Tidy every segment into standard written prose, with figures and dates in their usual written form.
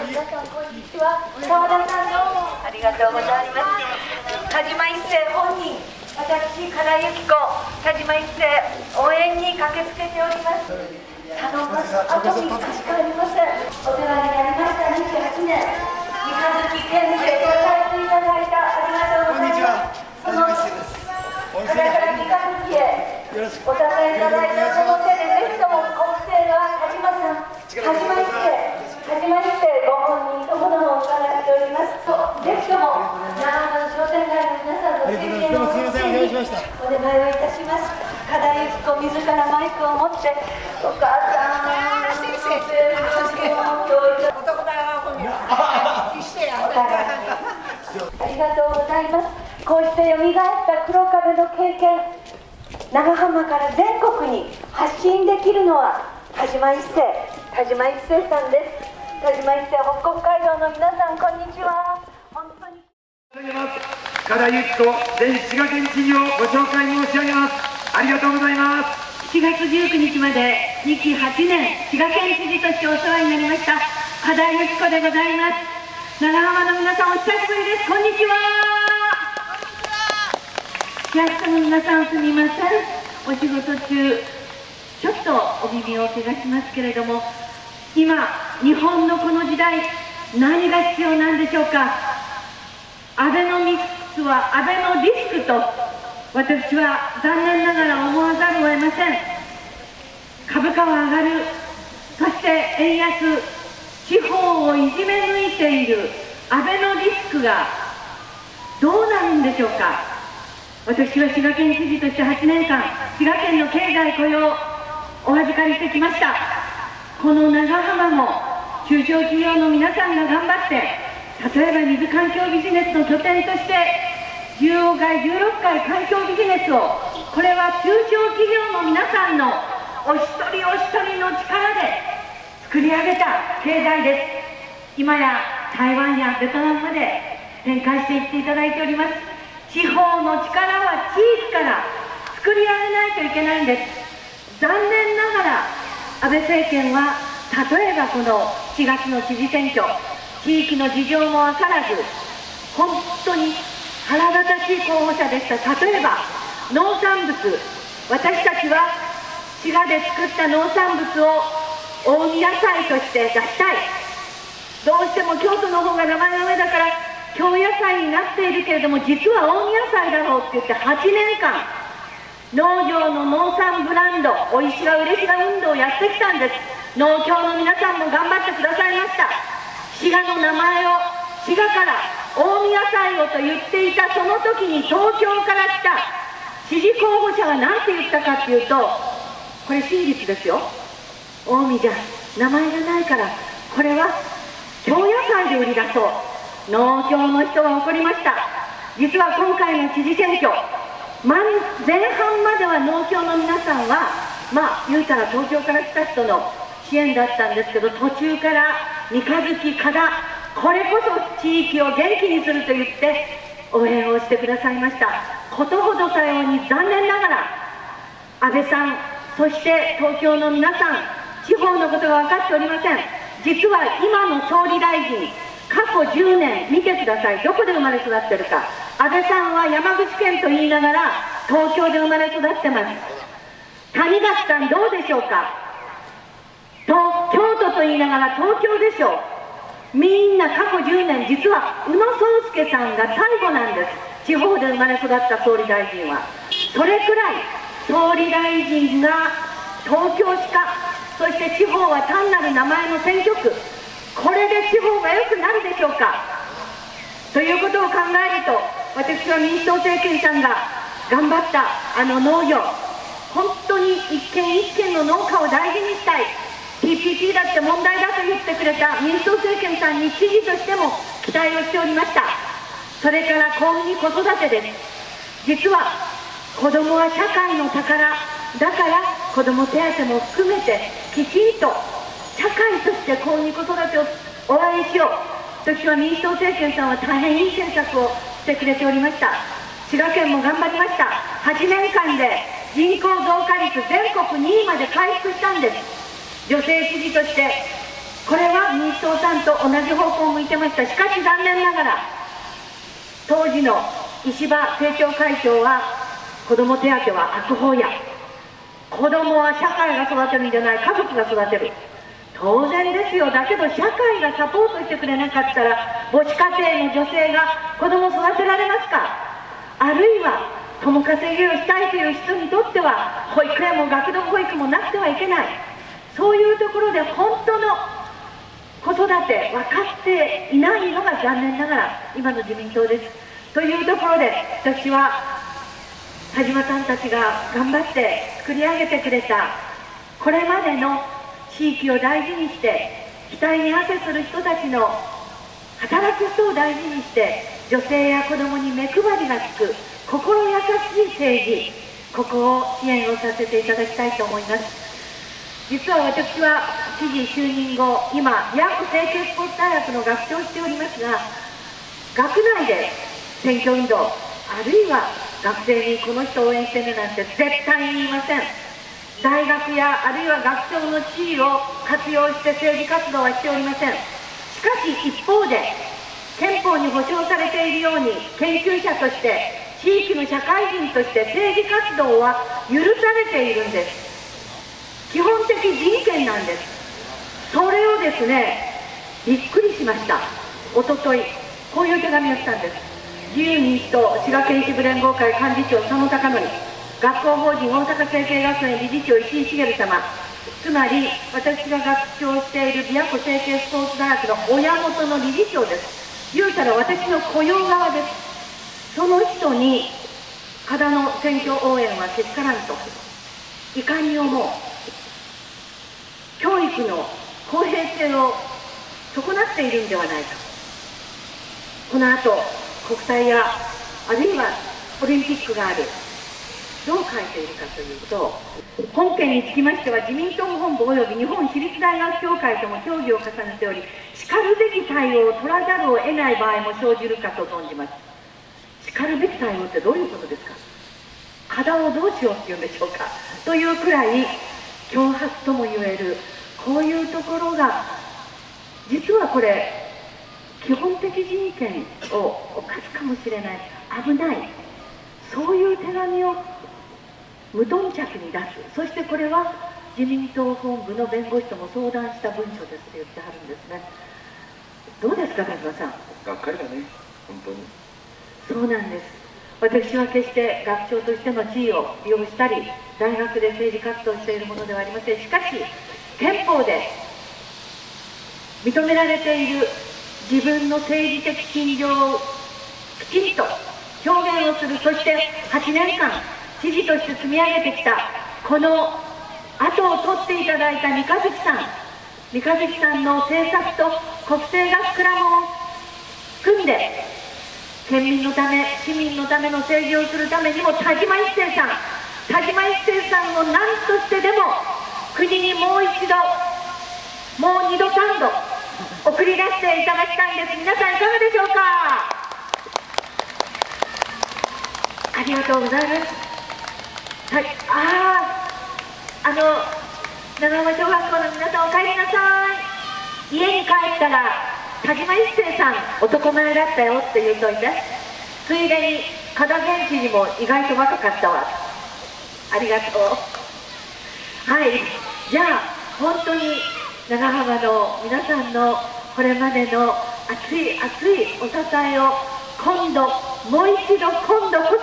皆さんこんにちは。澤田さんどうもありがとうございます。田島一世本人、私加田由紀子、田島一世応援に駆けつけております。頼ます後に差し替わりません。お世話になりました28年、三日月県でご参加いただいたありがとうございます。その加田から三日月へお支えいただいたその手でぜひともご不正は田島さん、田島一世ご本人ともども伺っております。ぜひとも長野商店街の皆さんの推薦をお願いをいたします。加田由紀子自らマイクを持ってお母さんありがとうございます。こうしてよみがえった黒壁の経験、長浜から全国に発信できるのは田島一世さんです。田島一世北海道の皆さんこんにちは。本当に加田由紀子前滋賀県知事をご紹介申し上げます。ありがとうございます。7月19日まで2期8年滋賀県知事としてお世話になりました加田由紀子でございます。長浜の皆さんお久しぶりです。こんにちは。市役所の皆さんすみません、お仕事中ちょっとお耳を怪我しますけれども、今日本のこの時代何が必要なんでしょうか。アベノミクスはアベノリスクと私は残念ながら思わざるを得ません。株価は上がる、そして円安、地方をいじめ抜いているアベノリスクがどうなるんでしょうか。私は滋賀県知事として8年間滋賀県の経済雇用をお預かりしてきました。この長浜も中小企業の皆さんが頑張って、例えば水環境ビジネスの拠点として15回16回環境ビジネスを、これは中小企業の皆さんのお一人お一人の力で作り上げた経済です。今や台湾やベトナムまで展開していっていただいております。地方の力は地域から作り上げないといけないんです。残念ながら安倍政権は、例えばこの4月の知事選挙、地域の事情も分からず、本当に腹立たしい候補者でした。例えば農産物、私たちは滋賀で作った農産物を近江野菜として出したい。どうしても京都の方が名前の上だから京野菜になっているけれども、実は近江野菜だろうって言って8年間農業の農産ブランドおいしがうれしが運動をやってきたんです。農協の皆さんも頑張ってくださいました。滋賀の名前を滋賀から近江野菜をと言っていたその時に、東京から来た知事候補者は何て言ったかっていうと、これ真実ですよ。近江じゃ名前がないからこれは京野菜で売り出そう。農協の人は怒りました。実は今回の知事選挙、前半までは農協の皆さんは言うたら東京から来た人の支援だったんですけど、途中から三日月、加田、これこそ地域を元気にすると言って応援をしてくださいました。ことほどさように残念ながら安倍さん、そして東京の皆さん、地方のことが分かっておりません。実は今の総理大臣、過去10年見てください。どこで生まれ育ってるか。安倍さんは山口県と言いながら東京で生まれ育ってます。谷垣さんどうでしょうか。京都と言いながら東京でしょう。みんな過去10年、実は宇野宗介さんが最後なんです。地方で生まれ育った総理大臣は。それくらい総理大臣が東京しか、そして地方は単なる名前の選挙区、これで地方が良くなるでしょうか。ということを考えると、私は民主党政権さんが頑張った農業、本当に一軒一軒の農家を大事にしたい、 TPP だって問題だと言ってくれた民主党政権さんに知事としても期待をしておりました。それから子産み子育てです。実は子どもは社会の宝だから、子ども手当も含めてきちんと社会として子産み子育てを応援しよう。私は民主党政権さんは大変いい政策をしてくれておりました。滋賀県も頑張りました。8年間で人口増加率全国2位まで回復したんです。女性知事として、これは民主党担と同じ方向を向いてました。しかし残念ながら当時の石破政調会長は、子ども手当は悪法や、子どもは社会が育てるんじゃない、家族が育てる、当然ですよ。だけど社会がサポートしてくれなかったら、母子家庭の女性が子どもを育てられますか。あるいは共稼ぎをしたいという人にとっては、保育園も学童保育もなくてはいけない、そういうところで本当の子育て分かっていないのが残念ながら今の自民党です。というところで、私は田島さんたちが頑張って作り上げてくれたこれまでの地域を大事にして、額に汗する人たちの働く人を大事にして、女性や子どもに目配りがつく心優しい政治、ここを支援をさせていただきたいと思います。実は私は知事就任後、今琵琶湖成蹊スポーツ大学の学長をしておりますが、学内で選挙運動、あるいは学生にこの人を応援してねなんて絶対に言いません。大学やあるいは学長の地位を活用して政治活動はしておりません。しかし一方で、憲法に保障されているように研究者として地域の社会人として政治活動は許されているんです。基本的人権なんです。それをですね、びっくりしました。おとといこういう手紙をしたんです。自由民主党滋賀県支部連合会幹事長佐野貴則、学校法人大阪成蹊学園理事長石井茂様、つまり私が学長している琵琶湖成蹊スポーツ大学の親元の理事長です。言うたら私の雇用側です。その人に加田の選挙応援はけしからんと遺憾に思う、教育の公平性を損なっているんではないか。この後国体やあるいはオリンピックがある、どう書いているかというと、本件につきましては自民党本部及び日本私立大学協会とも協議を重ねており、しかるべき対応を取らざるを得ない場合も生じるかと存じます。しかるべき対応ってどういうことですか。課題をどうしようっていうんでしょうかというくらい脅迫とも言える、こういうところが実はこれ基本的人権を犯すかもしれない、危ない、そういう手紙を無頓着に出す。そしてこれは自民党本部の弁護士とも相談した文書ですって言ってはるんですね。どうですか田島さん。がっかりだね、本当に。そうなんです。私は決して学長としての地位を利用したり大学で政治活動をしているものではありません。しかし憲法で認められている自分の政治的信条をきちんと表現をする、そして8年間知事として積み上げてきたこの後を取っていただいた三日月さんの政策と国政がスクラムを組んで県民のため市民のための政治をするためにも、田島一生さんを何としてでも国にもう一度、もう二度三度送り出していただきたいんです。皆さんいかがでしょうか。ありがとうございます。はい、長浜小学校の皆さんお帰りなさい。家に帰ったら田島一生さん男前だったよって言うといて、ついでに加田元知事も意外と若かったわ。ありがとう。はい、じゃあ本当に長浜の皆さんのこれまでの熱い熱いお支えをもう一度今度こ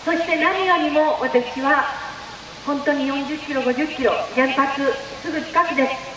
そ、そして何よりも私は本当に40キロ50キロ原発すぐ近くです。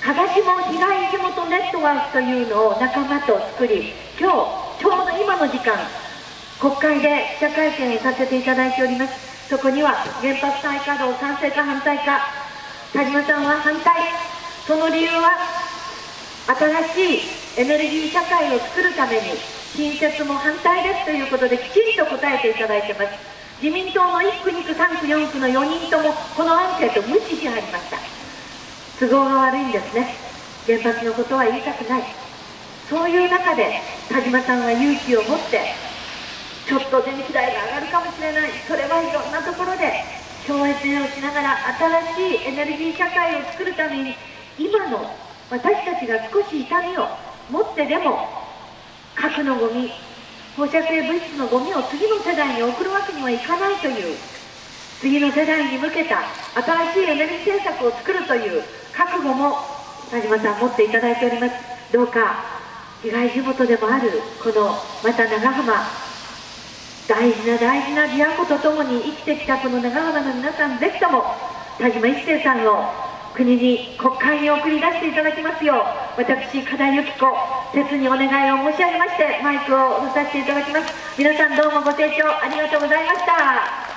風下被害地元ネットワークというのを仲間と作り、今日ちょうど今の時間国会で記者会見をさせていただいております。そこには原発再稼働賛成か反対か、田島さんは反対、その理由は新しいエネルギー社会を作るために新設も反対ですということできちんと答えていただいてます。自民党の1区2区3区4区の4人ともこのアンケートを無視しはりました。都合が悪いんですね。原発のことは言いたくない。そういう中で田島さんは勇気を持って、ちょっと電気代が上がるかもしれない、それはいろんなところで省エネをしながら新しいエネルギー社会を作るために今の私たちが少し痛みを持ってでも核のゴミ、放射性物質のゴミを次の世代に送るわけにはいかないという、次の世代に向けた新しいエネルギー政策を作るという覚悟も田島さん持っていただいております。どうか被害地元でもあるこのまた長浜、大事な大事な琵琶湖とともに生きてきたこの長浜の皆さん、ぜひとも田島一生さんを国に国会に送り出していただきますよう、私加田由紀子切にお願いを申し上げましてマイクを下ろさせていただきます。皆さんどうもご清聴ありがとうございました。